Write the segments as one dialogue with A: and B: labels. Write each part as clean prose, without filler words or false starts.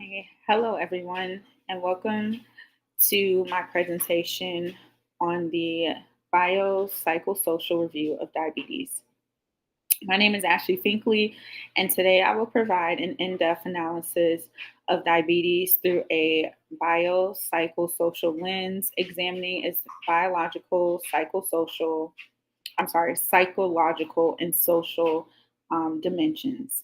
A: Okay. Hello, everyone, and welcome to my presentation on the Biopsychosocial Review of Diabetes. My name is Ashley Finkley, and today I will provide an in-depth analysis of diabetes through a biopsychosocial lens, examining its psychological and social dimensions.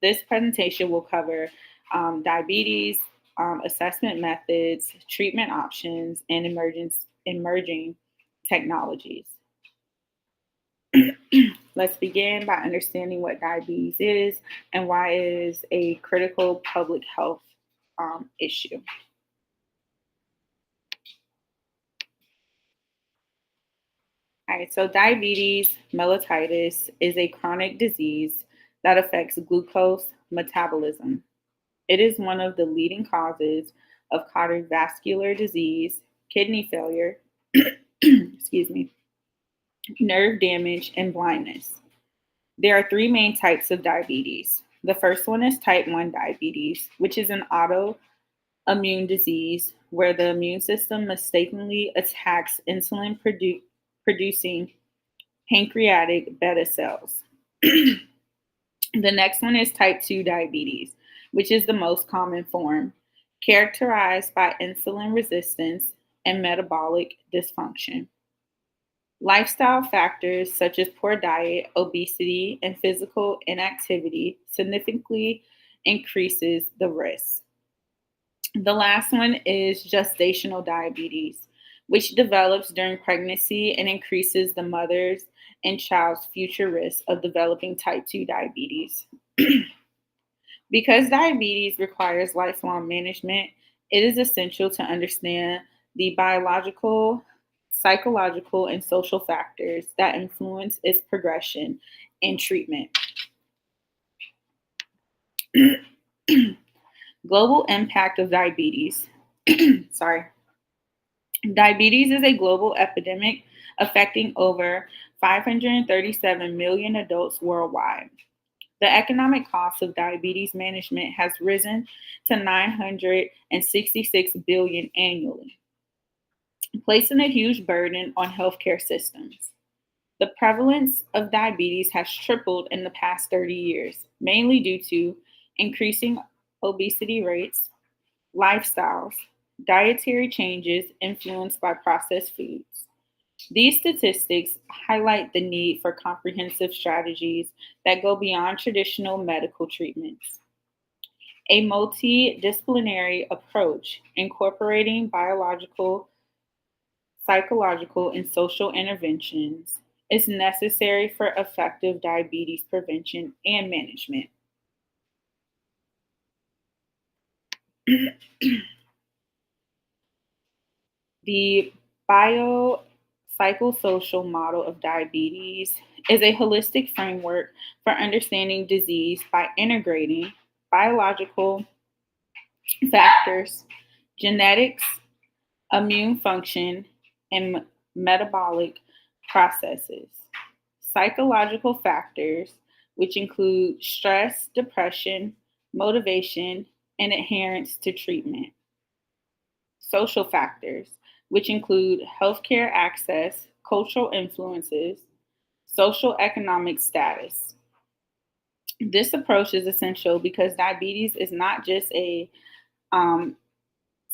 A: This presentation will cover diabetes, assessment methods, treatment options, and emerging technologies. Let's begin by understanding what diabetes is and why it is a critical public health issue. All right, so diabetes mellitus is a chronic disease that affects glucose metabolism. It is one of the leading causes of cardiovascular disease, kidney failure, excuse me, nerve damage, and blindness. There are three main types of diabetes. The first one is type 1 diabetes, which is an autoimmune disease where the immune system mistakenly attacks insulin producing pancreatic beta cells. The next one is type 2 diabetes, which is the most common form, characterized by insulin resistance and metabolic dysfunction. Lifestyle factors such as poor diet, obesity, and physical inactivity significantly increases the risk. The last one is gestational diabetes, which develops during pregnancy and increases the mother's and child's future risk of developing type 2 diabetes. Because diabetes requires lifelong management, it is essential to understand the biological, psychological, and social factors that influence its progression and treatment. Global impact of diabetes. Sorry. Diabetes is a global epidemic affecting over 537 million adults worldwide. The economic cost of diabetes management has risen to $966 billion annually, placing a huge burden on healthcare systems. The prevalence of diabetes has tripled in the past 30 years, mainly due to increasing obesity rates, lifestyles, dietary changes influenced by processed foods. These statistics highlight the need for comprehensive strategies that go beyond traditional medical treatments. A multidisciplinary approach incorporating biological, psychological, and social interventions is necessary for effective diabetes prevention and management. The biopsychosocial model of diabetes is a holistic framework for understanding disease by integrating biological factors, genetics, immune function, and metabolic processes. Psychological factors, which include stress, depression, motivation, and adherence to treatment. Social factors, which include healthcare access, cultural influences, social economic status. This approach is essential because diabetes is not just a um,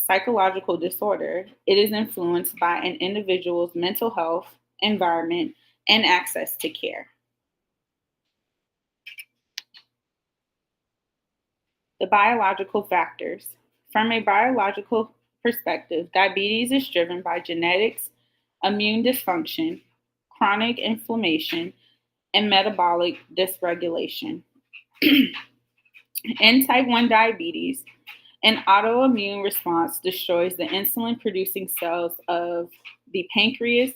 A: psychological disorder, it is influenced by an individual's mental health, environment, and access to care. The biological factors. From a biological perspective, diabetes is driven by genetics, immune dysfunction, chronic inflammation, and metabolic dysregulation. In type 1 diabetes, an autoimmune response destroys the insulin producing cells of the pancreas,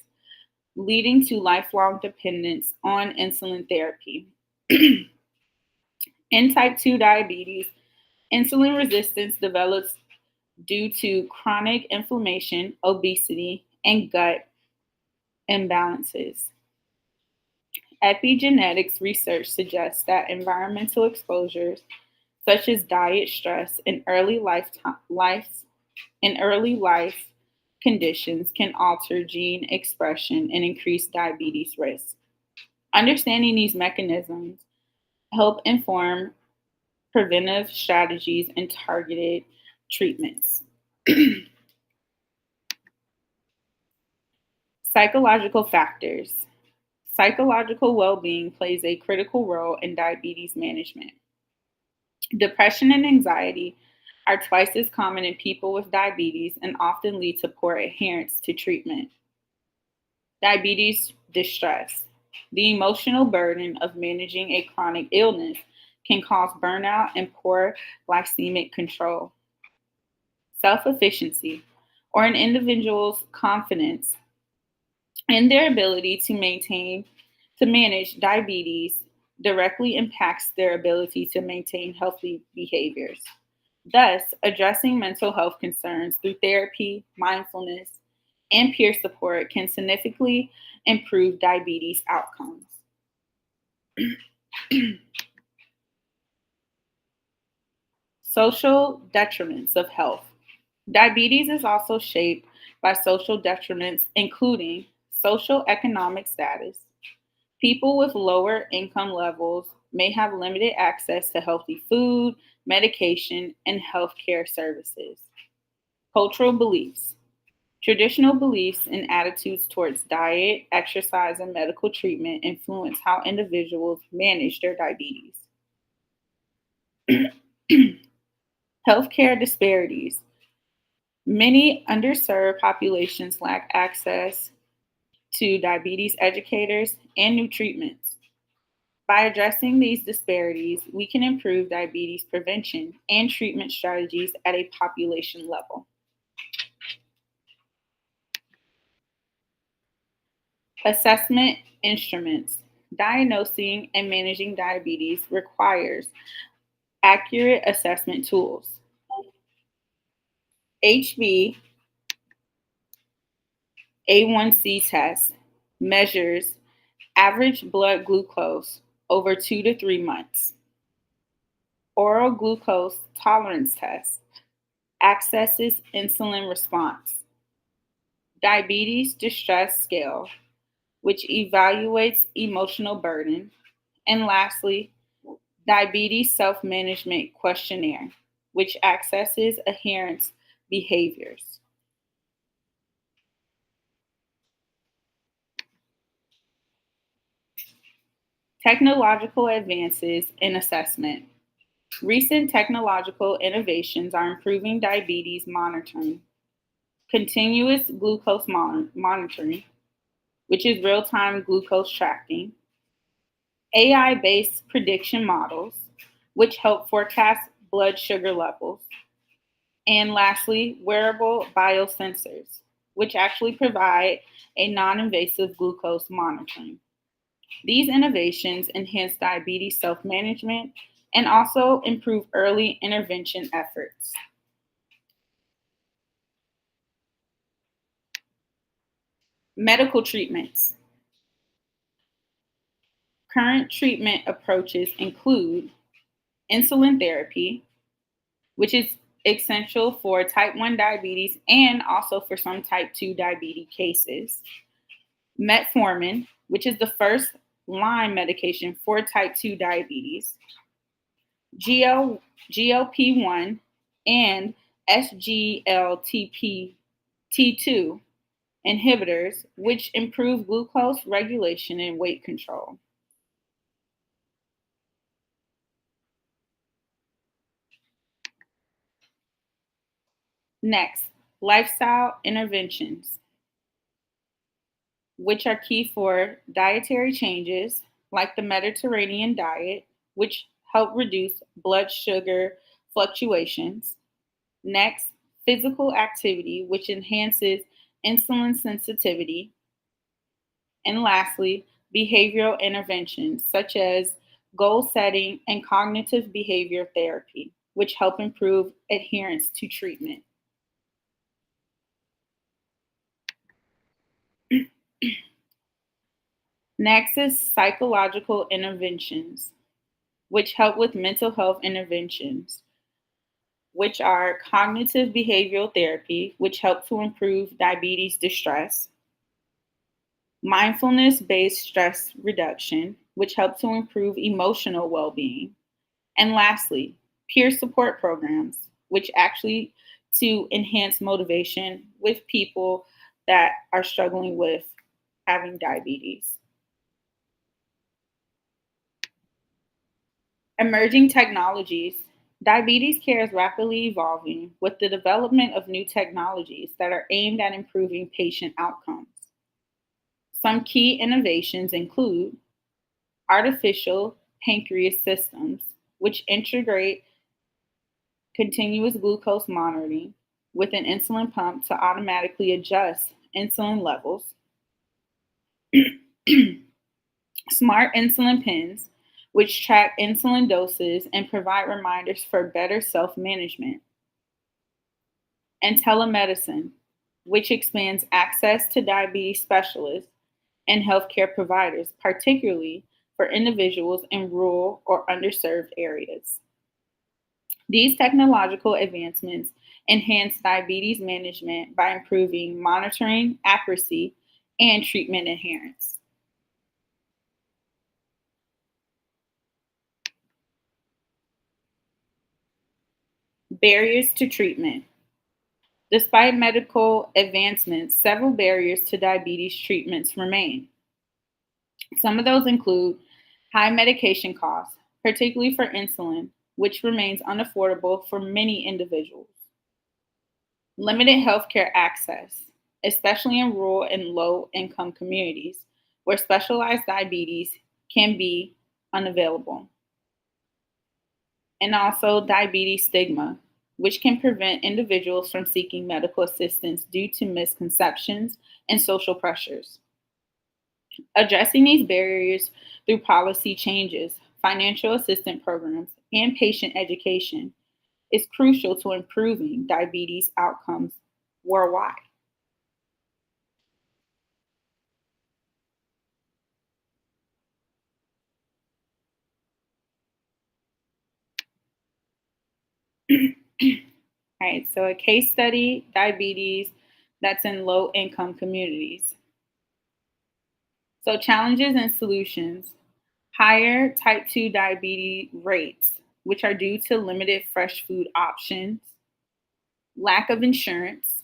A: leading to lifelong dependence on insulin therapy. In type 2 diabetes, insulin resistance develops due to chronic inflammation, obesity, and gut imbalances. Epigenetics research suggests that environmental exposures such as diet stress and early life conditions can alter gene expression and increase diabetes risk. Understanding these mechanisms help inform preventive strategies and targeted treatments. Psychological factors. Psychological well being plays a critical role in diabetes management. Depression and anxiety are twice as common in people with diabetes and often lead to poor adherence to treatment. Diabetes distress. The emotional burden of managing a chronic illness can cause burnout and poor glycemic control. Self efficacy, or an individual's confidence in their ability to manage diabetes directly impacts their ability to maintain healthy behaviors. Thus, addressing mental health concerns through therapy, mindfulness, and peer support can significantly improve diabetes outcomes. Social detriments of health. Diabetes is also shaped by social detriments, including social economic status. People with lower income levels may have limited access to healthy food, medication, and healthcare services. Cultural beliefs. Traditional beliefs and attitudes towards diet, exercise, and medical treatment influence how individuals manage their diabetes. Healthcare disparities. Many underserved populations lack access to diabetes educators and new treatments. By addressing these disparities, we can improve diabetes prevention and treatment strategies at a population level. Assessment instruments. Diagnosing and managing diabetes requires accurate assessment tools. HbA1c test measures average blood glucose over 2 to 3 months. Oral glucose tolerance test accesses insulin response. Diabetes distress scale, which evaluates emotional burden. And lastly, diabetes self management questionnaire, which accesses adherence behaviors. Technological advances in assessment. Recent technological innovations are improving diabetes monitoring. Continuous glucose monitoring, which is real time glucose tracking. AI based prediction models, which help forecast blood sugar levels. And lastly, wearable biosensors, which actually provide a non invasive glucose monitoring. These innovations enhance diabetes self management and also improve early intervention efforts. Medical treatments. Current treatment approaches include insulin therapy, which is essential for type 1 diabetes and also for some type 2 diabetes cases. Metformin, which is the first line medication for type 2 diabetes. GLP-1 and SGLTP2 inhibitors, which improve glucose regulation and weight control. Next, lifestyle interventions, which are key for dietary changes like the Mediterranean diet, which help reduce blood sugar fluctuations. Next, physical activity, which enhances insulin sensitivity. And lastly, behavioral interventions such as goal setting and cognitive behavior therapy, which help improve adherence to treatment. Next is psychological interventions, which help with mental health interventions, which are cognitive behavioral therapy, which help to improve diabetes distress, mindfulness based stress reduction, which help to improve emotional well being, and lastly, peer support programs, which actually to enhance motivation with people that are struggling with having diabetes. Emerging technologies. Diabetes care is rapidly evolving with the development of new technologies that are aimed at improving patient outcomes. Some key innovations include artificial pancreas systems, which integrate continuous glucose monitoring with an insulin pump to automatically adjust insulin levels, smart insulin pens, which track insulin doses and provide reminders for better self management, and telemedicine, which expands access to diabetes specialists and healthcare providers, particularly for individuals in rural or underserved areas. These technological advancements enhance diabetes management by improving monitoring accuracy and treatment adherence. Barriers to treatment. Despite medical advancements, several barriers to diabetes treatments remain. Some of those include high medication costs, particularly for insulin, which remains unaffordable for many individuals. Limited healthcare access, especially in rural and low income communities where specialized diabetes can be unavailable. And also diabetes stigma, which can prevent individuals from seeking medical assistance due to misconceptions and social pressures. Addressing these barriers through policy changes, financial assistance programs, and patient education is crucial to improving diabetes outcomes worldwide. All right, so a case study diabetes that's in low income communities. So, challenges and solutions higher type 2 diabetes rates, which are due to limited fresh food options, lack of insurance,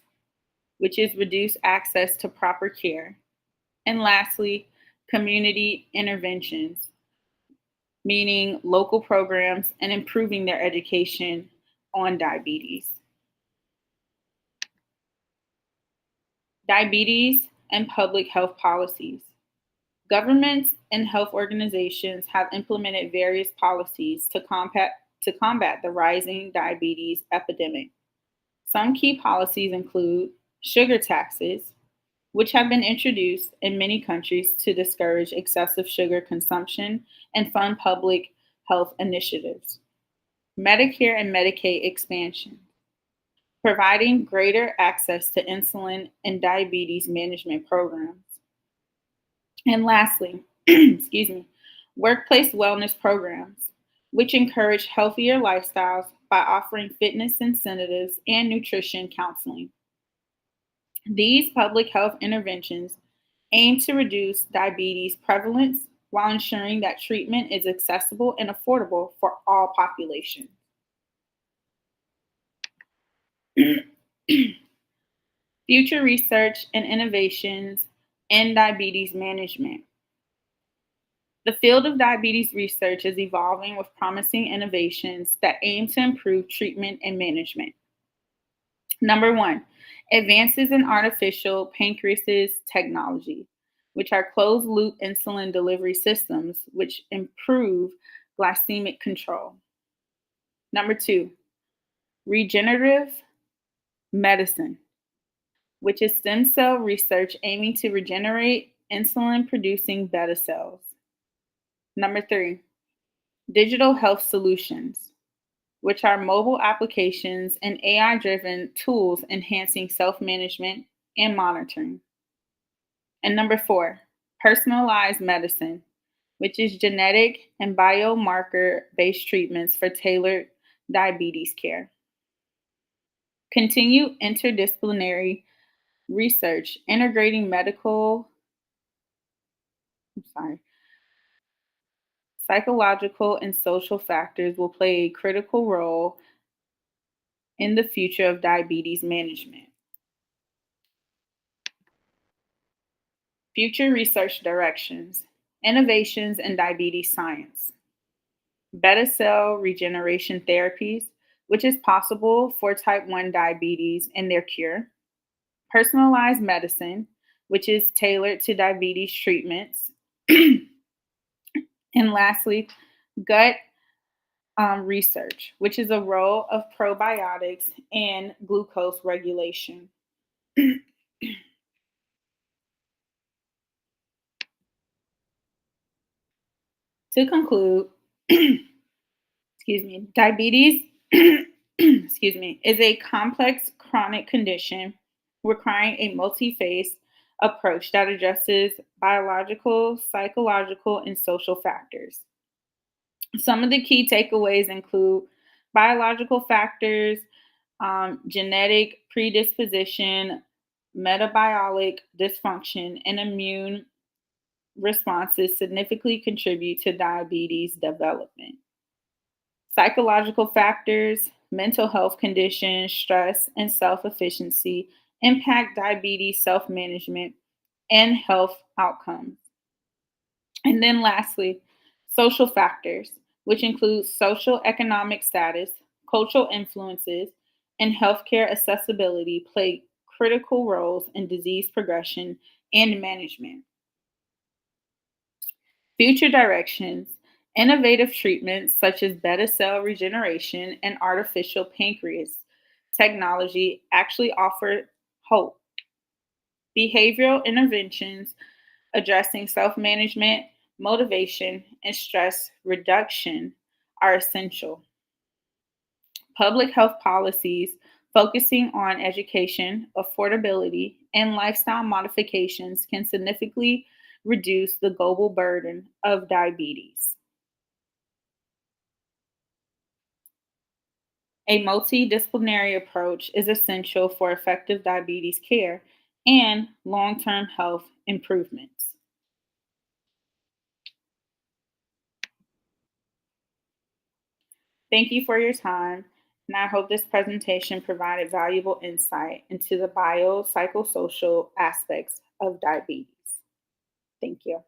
A: which is reduced access to proper care, and lastly, community interventions, meaning local programs and improving their education on diabetes. Diabetes and public health policies. Governments and health organizations have implemented various policies to combat the rising diabetes epidemic. Some key policies include sugar taxes, which have been introduced in many countries to discourage excessive sugar consumption and fund public health initiatives. Medicare and Medicaid expansion, providing greater access to insulin and diabetes management programs. And lastly, excuse me, workplace wellness programs, which encourage healthier lifestyles by offering fitness incentives and nutrition counseling. These public health interventions aim to reduce diabetes prevalence while ensuring that treatment is accessible and affordable for all populations. Future research and innovations in diabetes management. The field of diabetes research is evolving with promising innovations that aim to improve treatment and management. Number one, advances in artificial pancreas technology, which are closed loop insulin delivery systems, which improve glycemic control. Number two, regenerative medicine, which is stem cell research aiming to regenerate insulin producing beta cells. Number three, digital health solutions, which are mobile applications and AI driven tools enhancing self management and monitoring. And number four, personalized medicine, which is genetic and biomarker based treatments for tailored diabetes care. Continue interdisciplinary research integrating I'm sorry, psychological and social factors will play a critical role in the future of diabetes management. Future research directions, innovations in diabetes science, beta cell regeneration therapies, which is possible for type 1 diabetes and their cure, personalized medicine, which is tailored to diabetes treatments, and lastly, gut research, which is a role of probiotics and glucose regulation. To conclude, diabetes is a complex chronic condition requiring a multi-phase approach that addresses biological, psychological, and social factors. Some of the key takeaways include biological factors, genetic predisposition, metabolic dysfunction, and immune responses significantly contribute to diabetes development. Psychological factors, mental health conditions, stress, and self efficiency impact diabetes self management and health outcomes. And then lastly, social factors, which include social economic status, cultural influences, and healthcare accessibility, play critical roles in disease progression and management. Future directions, innovative treatments such as beta cell regeneration and artificial pancreas technology actually offer hope. Behavioral interventions addressing self management, motivation, and stress reduction are essential. Public health policies focusing on education, affordability, and lifestyle modifications can significantly reduce the global burden of diabetes. A multidisciplinary approach is essential for effective diabetes care and long term health improvements. Thank you for your time, and I hope this presentation provided valuable insight into the biopsychosocial aspects of diabetes. Thank you.